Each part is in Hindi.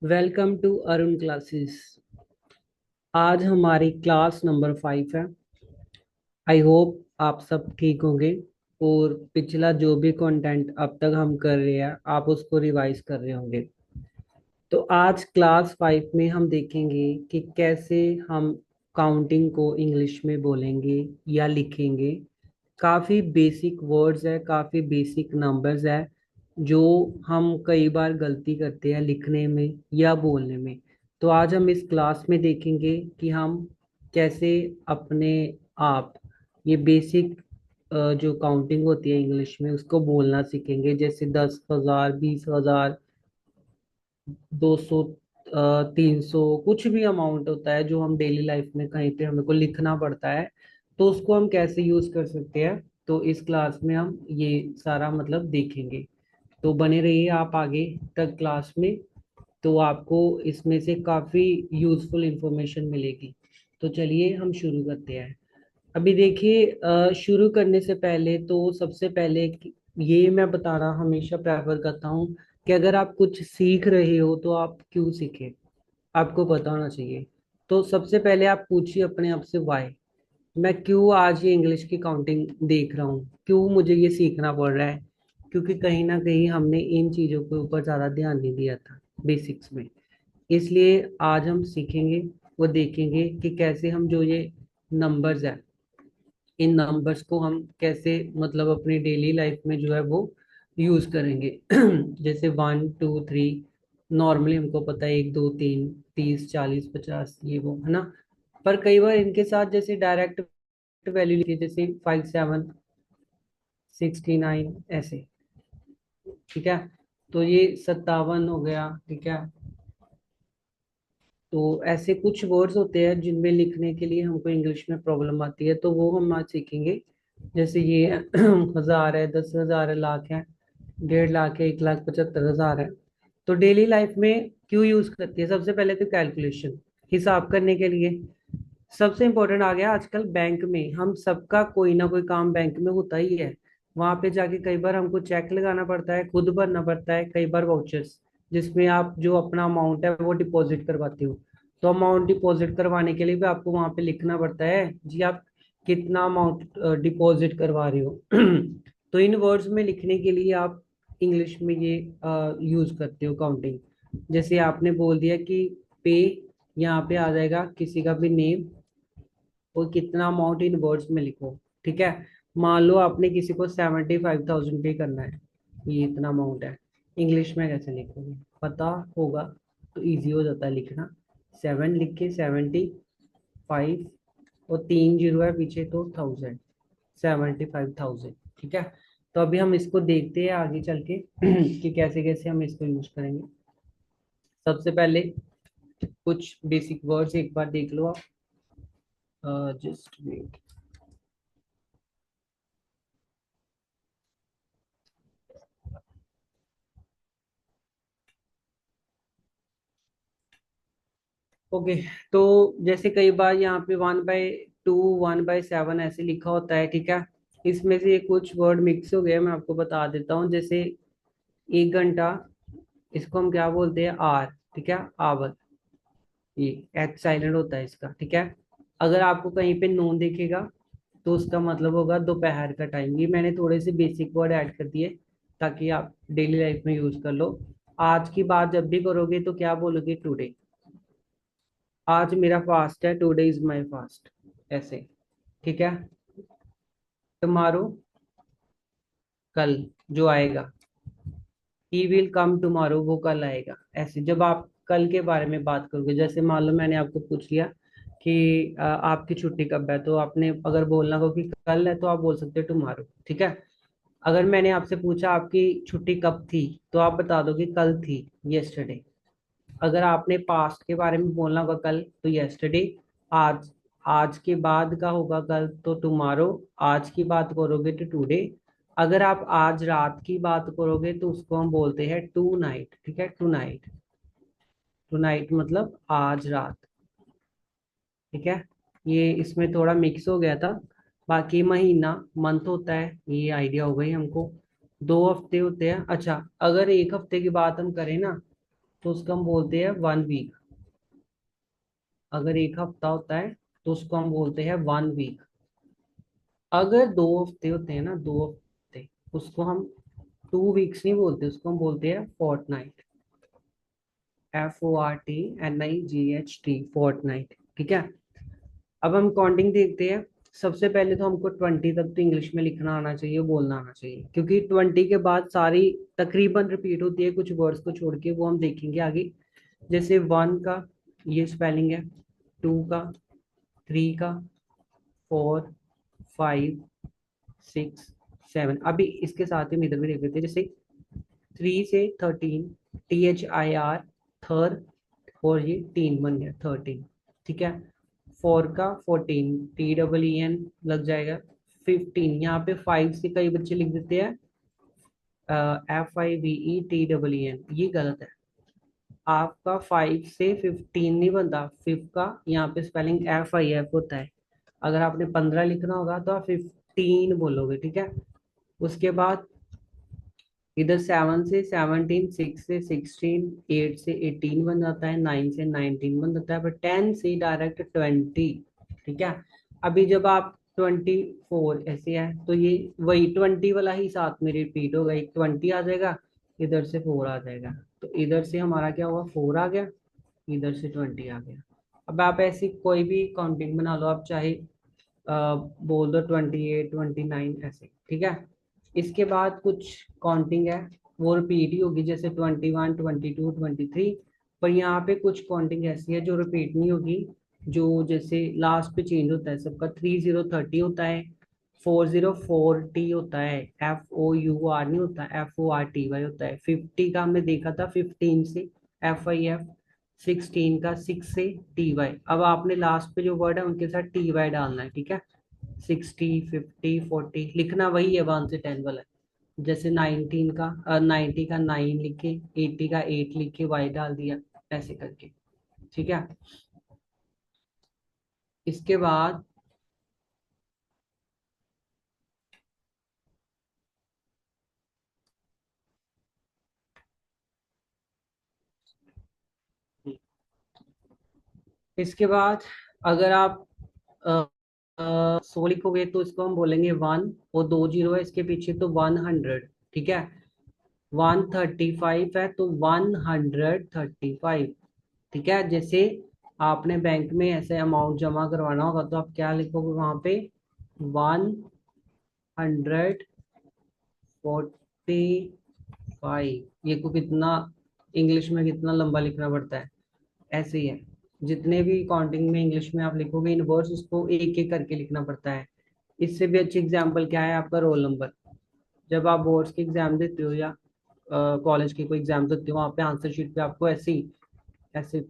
Welcome to Arun classes. आज हमारी क्लास नंबर 5 है। आई होप आप सब ठीक होंगे और पिछला जो भी कंटेंट अब तक हम कर रहे हैं आप उसको रिवाइज कर रहे होंगे। तो आज क्लास 5 में हम देखेंगे कि कैसे हम काउंटिंग को इंग्लिश में बोलेंगे या लिखेंगे। काफ़ी बेसिक वर्ड्स है, काफ़ी बेसिक नंबर्स है जो हम कई बार गलती करते हैं लिखने में या बोलने में। तो आज हम इस क्लास में देखेंगे कि हम कैसे अपने आप ये बेसिक जो काउंटिंग होती है इंग्लिश में उसको बोलना सीखेंगे, जैसे 10,000, 20,000, 200, 300, कुछ भी अमाउंट होता है जो हम डेली लाइफ में कहीं पे हमें को लिखना पड़ता है। तो उसको हम कैसे यूज कर सकते हैं, तो इस क्लास में हम ये सारा मतलब देखेंगे। तो बने रहिए आप आगे तक क्लास में। तो आपको इसमें से काफ़ी यूजफुल इंफॉर्मेशन मिलेगी। तो चलिए हम शुरू करते हैं। अभी देखिए, शुरू करने से पहले तो सबसे पहले ये मैं बताना हमेशा प्रेफर करता हूँ कि अगर आप कुछ सीख रहे हो तो आप क्यों सीखें, आपको पता होना चाहिए। तो सबसे पहले आप पूछिए अपने आप से वाई, मैं क्यों आज ये इंग्लिश की काउंटिंग देख रहा हूँ, क्यों मुझे ये सीखना पड़ रहा है। क्योंकि कहीं ना कहीं हमने इन चीज़ों के ऊपर ज़्यादा ध्यान नहीं दिया था बेसिक्स में। इसलिए आज हम सीखेंगे, वो देखेंगे कि कैसे हम जो ये नंबर्स है, इन नंबर्स को हम कैसे मतलब अपनी डेली लाइफ में जो है वो यूज करेंगे। जैसे 1, 2, 3 नॉर्मली हमको पता है, 1, 2, 3, 30, 40, 50 ये वो है ना। पर कई बार इनके साथ जैसे डायरेक्ट वैल्यू लिखी, जैसे 5, 7, 69 ऐसे। ठीक है, तो ये 57 हो गया। ठीक है, तो ऐसे कुछ वर्ड्स होते हैं जिनमें लिखने के लिए हमको इंग्लिश में प्रॉब्लम आती है, तो वो हम आज सीखेंगे। जैसे ये 1000 है, 10,000 है, लाख है, 1.5 लाख है, 1,75,000 है। तो डेली लाइफ में क्यों यूज करती है, सबसे पहले तो कैलकुलेशन, हिसाब करने के लिए। सबसे इम्पोर्टेंट आ गया आजकल बैंक में, हम सबका कोई ना कोई काम बैंक में होता ही है। वहां पे जाके कई बार हमको चेक लगाना पड़ता है, खुद भरना पड़ता है, कई बार वाउचर्स जिसमें आप जो अपना अमाउंट है वो डिपॉजिट करवाते हो। तो अमाउंट डिपॉजिट करवाने के लिए भी आपको वहां पे लिखना पड़ता है जी, आप कितना अमाउंट डिपॉजिट करवा रहे हो। तो इन वर्ड्स में लिखने के लिए आप इंग्लिश में ये यूज करते हो काउंटिंग। जैसे आपने बोल दिया कि पे, यहाँ पे आ जाएगा किसी का भी नेम और कितना अमाउंट इन वर्ड्स में लिखो। ठीक है, मान लो आपने किसी को 75,000 पे करना है, ये इतना अमाउंट है। इंग्लिश में कैसे लिखोगे, पता होगा तो इजी हो जाता है लिखना। 7 लिख के 75 और 3 जीरो है पीछे तो 1000, 75,000। ठीक है, तो अभी हम इसको देखते हैं आगे चल के कि कैसे कैसे हम इसको यूज करेंगे। सबसे पहले कुछ बेसिक वर्ड्स एक बार देख लो आप, जस्ट वेट। ओके, तो जैसे कई बार यहाँ पे 1/2, 1/7 ऐसे लिखा होता है। ठीक है, इसमें से कुछ वर्ड मिक्स हो गए, मैं आपको बता देता हूँ। जैसे 1 घंटा, इसको हम क्या बोलते हैं, आर। ठीक है, आवर, ये एच साइलेंट होता है इसका। ठीक है, अगर आपको कहीं पे नून दिखेगा तो उसका मतलब होगा दोपहर का टाइम। ये मैंने थोड़े से बेसिक वर्ड ऐड कर दिए ताकि आप डेली लाइफ में यूज कर लो। आज की बात जब भी करोगे तो क्या बोलोगे, टुडे। आज मेरा फास्ट है, टुडे इज माई फास्ट, ऐसे। ठीक है, टुमारो, कल जो आएगा। ही विल कम टुमारो, वो कल आएगा। ऐसे जब आप कल के बारे में बात करोगे, जैसे मान लो मैंने आपको पूछ लिया कि आपकी छुट्टी कब है, तो आपने अगर बोलना हो कि कल है तो आप बोल सकते हो टुमारो। ठीक है, अगर मैंने आपसे पूछा आपकी छुट्टी कब थी, तो आप बता दो कि कल थी, यस्टरडे। अगर आपने पास्ट के बारे में बोलना होगा कल, तो यस्टरडे। आज, आज के बाद का होगा कल तो टुमारो। आज की बात करोगे तो टुडे। अगर आप आज रात की बात करोगे तो उसको हम बोलते हैं टू नाइट। ठीक है, टू नाइट, टू नाइट मतलब आज रात। ठीक है, ये इसमें थोड़ा मिक्स हो गया था। बाकी महीना, मंथ होता है, ये आइडिया हो गई हमको। 2 हफ्ते होते हैं। अच्छा, अगर 1 हफ्ते की बात हम करें ना, तो उसको हम बोलते हैं 1 वीक। अगर एक हफ्ता होता है तो उसको हम बोलते हैं 1 वीक। अगर 2 हफ्ते होते हैं ना, 2 हफ्ते, उसको हम 2 वीक्स नहीं बोलते, उसको हम बोलते हैं फोर्टनाइट। FORTNIGHT, Fortnite. ठीक है। अब हम काउंटिंग देखते हैं। सबसे पहले तो हमको 20 तक तो इंग्लिश में लिखना आना चाहिए, बोलना आना चाहिए, क्योंकि 20 के बाद सारी तकरीबन रिपीट होती है, कुछ वर्ड्स को छोड़ के, वो हम देखेंगे आगे। जैसे 1 का ये स्पेलिंग है, 2 का, 3 का, 4, 5, 6, 7। अभी इसके साथ ही हम इधर भी देख लेते हैं। जैसे 3 से 13, THIR, थर, और ये टीन बन गया 13। ठीक है। 4 का 14, TEEN लग जाएगा। 15, यहाँ पे 5 से कई बच्चे लिख देते हैं FIVETEEN, ये गलत है। आपका 5 से 15 नहीं बनता, 5 का यहाँ पे स्पेलिंग FIF होता है। अगर आपने 15 लिखना होगा तो आप 15 बोलोगे। ठीक है। उसके बाद इधर 7 से 17, 6 से 16, 8 से 18 बन जाता है, 9 से 19 बन जाता है, पर 10 से डायरेक्ट 20। ठीक है। अभी जब आप 24 ऐसे है तो ये वही 20 वाला ही साथ में रिपीट होगा, एक 20 आ जाएगा, इधर से 4 आ जाएगा। तो इधर से हमारा क्या हुआ, 4 आ गया, इधर से 20 आ गया। अब आप ऐसी कोई भी काउंटिंग बना लो, आप चाहे बोल दो 28, 29 ऐसे। ठीक है। इसके बाद कुछ काउंटिंग है, वो रिपीट ही होगी, जैसे 21, 22, 23। पर यहाँ पे कुछ काउंटिंग ऐसी है जो रिपीट नहीं होगी, जो जैसे लास्ट पे चेंज होता है सबका। 30, 30 होता है, 40, 40 होता है, FOUR नहीं होता, FORTY होता है। 50 का हमने देखा था 15 से, FIF। 16 का 6 से, TY। अब आपने लास्ट पे जो वर्ड है उनके साथ TY डालना है। ठीक है। 60, 50, 40 लिखना वही है 1 से 10 वाला। जैसे 90 का लिखे, 80 का 8 लिखे, वाई डाल दिया, ऐसे करके। ठीक है। इसके बाद इसके बाद अगर आप 100 लिखोगे तो इसको हम बोलेंगे 1, और 2 जीरो है इसके पीछे तो 100। ठीक है। 135 है तो 135। ठीक है। जैसे आपने बैंक में ऐसे अमाउंट जमा करवाना होगा तो आप क्या लिखोगे वहां पे, 145। ये को कितना इंग्लिश में कितना लंबा लिखना पड़ता है, ऐसे ही है। जितने भी काउंटिंग में इंग्लिश में आप लिखोगे इन वर्ड्स, उसको एक एक करके लिखना पड़ता है। इससे भी अच्छी एग्जाम्पल क्या है, आपका रोल नंबर। जब आप बोर्ड्स के एग्जाम देते हो या कॉलेज के कोई एग्जाम देते हो, वहाँ पे आंसर शीट पे आपको ऐसे ही, ऐसे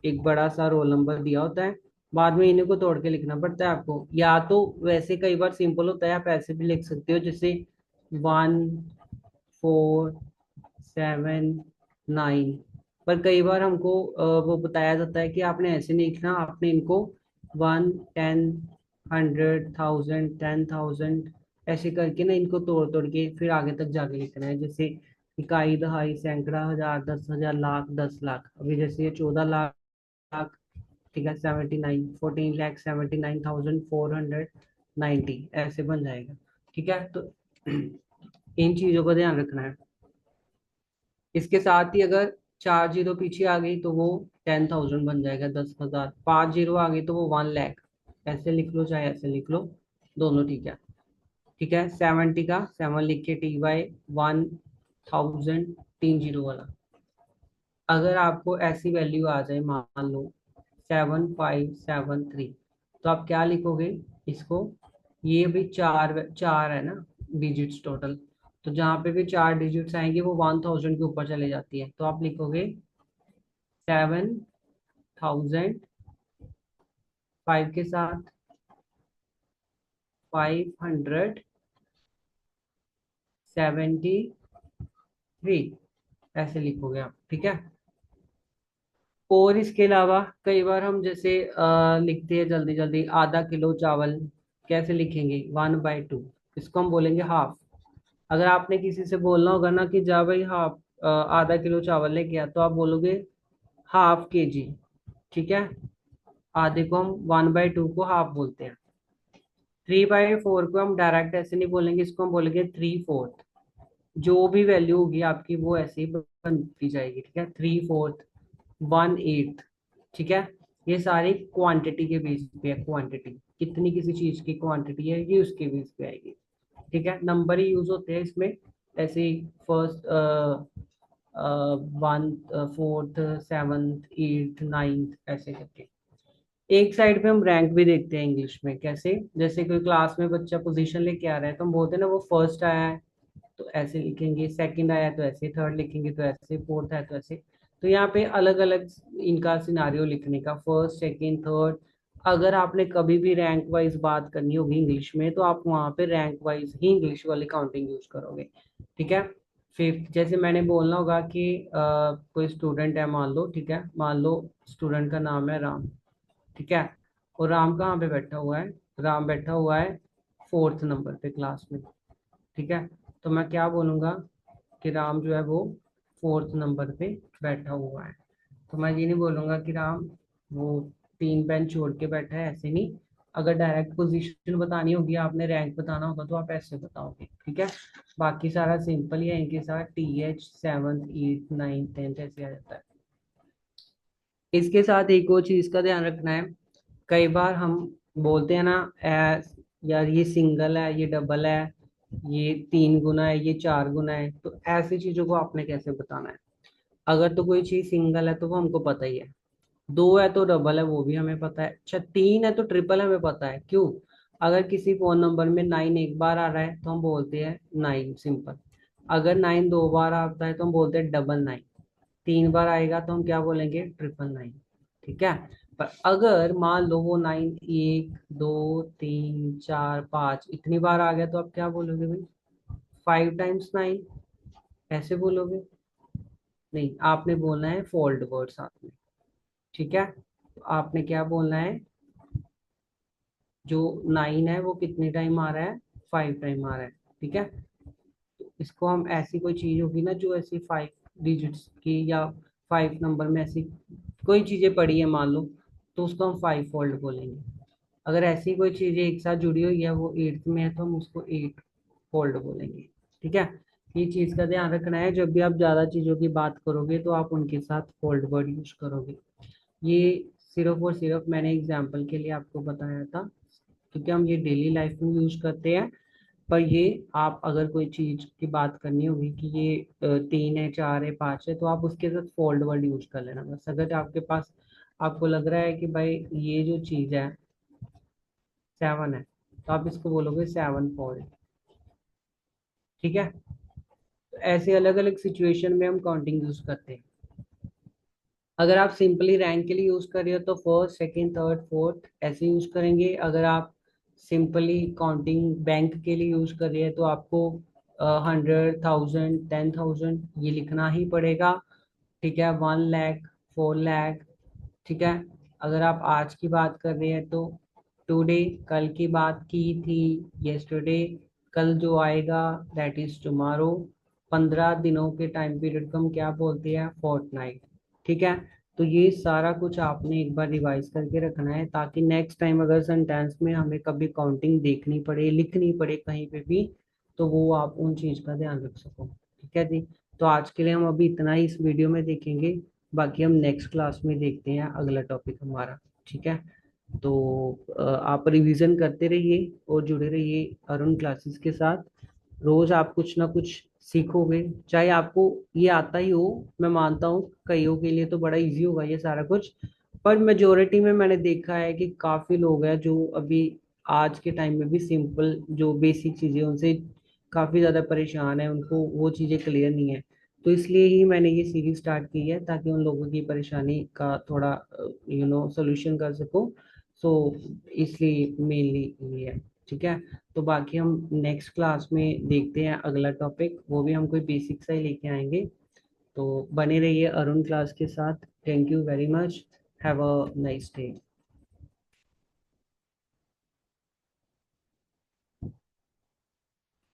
एक बड़ा सा रोल नंबर दिया होता है। बाद में इन्हीं को तोड़ के लिखना पड़ता है आपको, या तो वैसे कई बार सिंपल होता है, आप ऐसे भी लिख सकते हो, जैसे 1, 4, 7, 9। पर कई बार हमको वो बताया जाता है कि आपने ऐसे नहीं लिखना, आपने इनको 1, 10, 100, 1000, 10,000 ऐसे करके ना इनको तोड़ तोड़ के फिर आगे तक जाके लिखना है। जैसे इकाई, दहाई, सैकड़ा, हजार, 10,000, लाख, 10 लाख। अभी जैसे ये 14 लाख। ठीक है। 79, 14,79,490 ऐसे बन जाएगा। ठीक है। तो इन चीजों का ध्यान रखना है। इसके साथ ही अगर 4 जीरो पीछे आ गई तो वो 10,000 बन जाएगा, 10,000। 5 जीरो आ गई तो वो 1 लाख। ऐसे लिख लो चाहे ऐसे लिख लो, दोनों ठीक है। ठीक है। 70 का 7 लिख के TY, 1000, 3 जीरो वाला। अगर आपको ऐसी वैल्यू आ जाए, मान लो 7573, तो आप क्या लिखोगे इसको। ये भी चार चार है ना डिजिट्स टोटल, तो जहाँ पे भी 4 डिजिट्स आएंगे वो 1000 के ऊपर चले जाती है, तो आप लिखोगे 7,005 के साथ 573, ऐसे लिखोगे आप। ठीक है। और इसके अलावा कई बार हम जैसे लिखते हैं जल्दी जल्दी, आधा किलो चावल कैसे लिखेंगे, 1/2। इसको हम बोलेंगे हाफ। अगर आपने किसी से बोलना होगा ना कि जा भाई हाफ आधा किलो चावल लेके आया तो आप बोलोगे हाफ के जी। ठीक है, आधे को हम 1/2 को हाफ बोलते हैं। 3/4 को हम डायरेक्ट ऐसे नहीं बोलेंगे, इसको हम बोलेंगे 3/4। जो भी वैल्यू होगी आपकी वो ऐसे ही बनती जाएगी। ठीक है, 3/4, 1/8। ठीक है, ये सारी क्वांटिटी के बेस पे है। क्वांटिटी कितनी किसी चीज की क्वांटिटी है ये उसके बेस पे आएगी। ठीक है, नंबर ही यूज होते हैं इसमें। ऐसे ही फर्स्ट, 1/4, 7th, 8th, 9th ऐसे करके। एक साइड पे हम रैंक भी देखते हैं इंग्लिश में। कैसे? जैसे कोई क्लास में बच्चा पोजीशन लेके आ रहा है तो हम बोलते हैं ना वो फर्स्ट आया है तो ऐसे लिखेंगे, सेकंड आया तो ऐसे, थर्ड लिखेंगे तो ऐसे, फोर्थ है तो ऐसे। तो यहाँ पे अलग अलग इनका सिनारियो लिखने का, फर्स्ट, सेकंड, थर्ड। अगर आपने कभी भी रैंक वाइज बात करनी होगी इंग्लिश में तो आप वहाँ पे रैंक वाइज ही इंग्लिश वाली काउंटिंग यूज करोगे। ठीक है, फिफ्थ, जैसे मैंने बोलना होगा कि कोई स्टूडेंट है मान लो। ठीक है, मान लो स्टूडेंट का नाम है राम। ठीक है, और राम कहाँ पे बैठा हुआ है? राम बैठा हुआ है 4th नंबर पे क्लास में। ठीक है, तो मैं क्या बोलूँगा कि राम जो है वो 4th नंबर पे बैठा हुआ है। तो मैं ये नहीं बोलूँगा कि राम वो 3 बेंच छोड़ के बैठा है, ऐसे नहीं। अगर डायरेक्ट पोजीशन बतानी होगी, आपने रैंक बताना होगा तो आप ऐसे बताओगे। ठीक है, बाकी सारा सिंपल ही है। इनके साथ TH 7th, 8th, 9th, 10th ऐसे आ जाता है। इसके साथ एक और चीज़ का ध्यान रखना है। कई बार हम बोलते हैं ना, यार ये सिंगल है, ये डबल है, ये 3 गुना है, ये 4 गुना है। तो ऐसी चीजों को आपने कैसे बताना है? अगर तो कोई चीज सिंगल है तो वो हमको पता ही है, दो है तो डबल है वो भी हमें पता है, अच्छा तीन है तो ट्रिपल हमें पता है। क्यों? अगर किसी फोन नंबर में 9 एक बार आ रहा है तो हम बोलते हैं 9, सिंपल। अगर 9 2 बार आता है तो हम बोलते हैं डबल 9। 3 बार आएगा तो हम क्या बोलेंगे? 999। ठीक है, पर अगर मान लो वो 9 1 2 3 4 5 इतनी बार आ गया तो आप क्या बोलोगे भाई? 5 × 9 ऐसे बोलोगे? नहीं, आपने बोलना है फोल्ड वर्ड साथ में। ठीक है, तो आपने क्या बोलना है? जो 9 है वो कितने टाइम आ रहा है? 5 टाइम आ रहा है। ठीक है, तो इसको हम, ऐसी कोई चीज होगी ना जो ऐसी 5 डिजिट्स की या 5 नंबर में ऐसी कोई चीजें पड़ी है मान लो, तो उसको हम 5 फोल्ड बोलेंगे। अगर ऐसी कोई चीजें एक साथ जुड़ी हुई है वो 8th में है तो हम उसको 8 फोल्ड बोलेंगे। ठीक है, ये चीज का ध्यान रखना है। जब भी आप ज्यादा चीजों की बात करोगे तो आप उनके साथ फोल्ड वर्ड यूज करोगे। ये सिर्फ और सिर्फ मैंने एग्जाम्पल के लिए आपको बताया था, क्योंकि हम ये डेली लाइफ में यूज करते हैं। पर ये आप अगर कोई चीज की बात करनी होगी कि ये 3 है, 4 है, 5 है, तो आप उसके साथ फोल्ड वर्ड यूज कर लेना बस। अगर आपके पास, आपको लग रहा है कि भाई ये जो चीज है 7 है तो आप इसको बोलोगे 7 फोल्ड। ठीक है, तो ऐसे अलग अलग सिचुएशन में हम काउंटिंग यूज करते हैं। अगर आप सिंपली रैंक के लिए यूज कर रहे हो तो फर्स्ट, सेकंड, थर्ड, फोर्थ ऐसे यूज करेंगे। अगर आप सिंपली काउंटिंग बैंक के लिए यूज कर रहे हैं तो आपको 100, 1000, 10,000 ये लिखना ही पड़ेगा। ठीक है, 1 लाख, 4 लाख। ठीक है, अगर आप आज की बात कर रहे हैं तो टुडे, कल की बात की थी यस्टरडे, कल जो आएगा दैट इज टुमारो। 15 दिनों के टाइम पीरियड को हम क्या बोलते हैं? फोर्टनाइट। ठीक है, तो ये सारा कुछ आपने एक बार रिवाइज करके रखना है ताकि नेक्स्ट टाइम अगर सेंटेंस में हमें कभी काउंटिंग देखनी पड़े, लिखनी पड़े कहीं पे भी, तो वो आप उन चीज का ध्यान रख सको। ठीक है जी, तो आज के लिए हम अभी इतना ही इस वीडियो में देखेंगे। बाकी हम नेक्स्ट क्लास में देखते हैं अगला टॉपिक हमारा। ठीक है, तो आप रिवीजन करते रहिए और जुड़े रहिए अरुण क्लासेस के साथ। रोज आप कुछ ना कुछ सीखोगे, चाहे आपको ये आता ही हो। मैं मानता हूँ कईयों के लिए तो बड़ा इजी होगा ये सारा कुछ, पर मेजोरिटी में मैंने देखा है कि काफी लोग हैं जो अभी आज के टाइम में भी सिंपल जो बेसिक चीजें उनसे काफी ज्यादा परेशान है, उनको वो चीजें क्लियर नहीं है। तो इसलिए ही मैंने ये सीरीज स्टार्ट की है ताकि उन लोगों की परेशानी का थोड़ा सोल्यूशन कर सको। सो इसलिए मेनली ये है। ठीक है, तो बाकी हम नेक्स्ट क्लास में देखते हैं अगला टॉपिक, वो भी हम कोई बेसिक सा ही लेके आएंगे। तो बने रहिए अरुण क्लास के साथ। Thank you very much. Have a nice day.